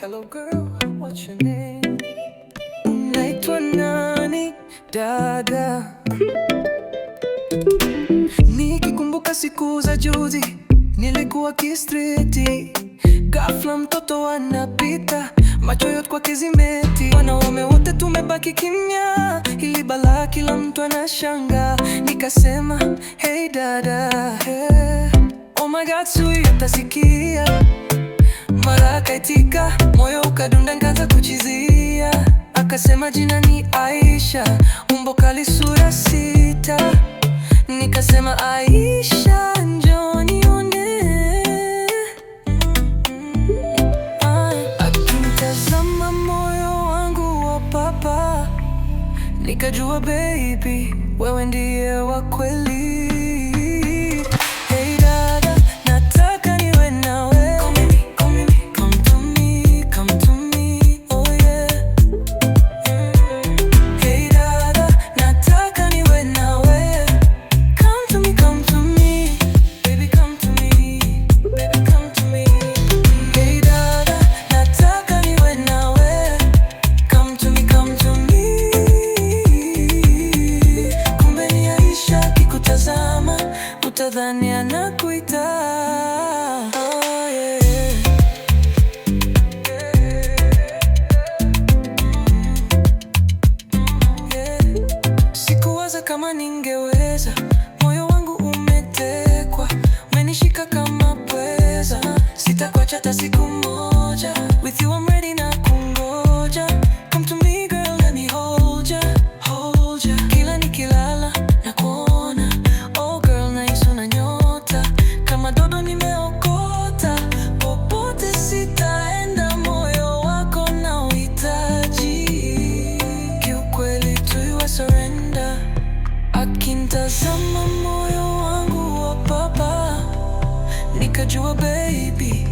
Hello girl, what's your name? Unaitwa nani dada? Nikikumbuka siku za juzi, nilikuwa kistriti. Ghafla mtoto anapita, macho yote kwa kizimeti. Wanaume wote tumebaki kimya, hili balaa kila mtu anashanga. Nikasema hey dada, hey. Oh my God, sui atasikia. Mara akaitika, moyo ukadunda, nikaanza kuchizia. Akasema jina ni Aisha, umbo kali, sura sita. Nikasema Aisha, njoo nione. Akinitazama moyo wangu wa papa, nikajua baby, wewe ndiye wa kweli. Utadhani anakuita. Oh, yeah. Yeah. Sikuwaza kama ningeweza, moyo wangu umetekwa, umenishika kama pweza. Sitakuacha hata siku moja, with you I'm ready na kungoja. Come to me girl, let me hold ya, hold ya. Kila nikilala na kuona, oh girl nice una nyota, kama dodo nimeokota. Popote sitaenda, moyo wako na uhitaji. Kiukweli tuiwa surrender. Akinitazama moyo wangu wa papa, nikajua baby,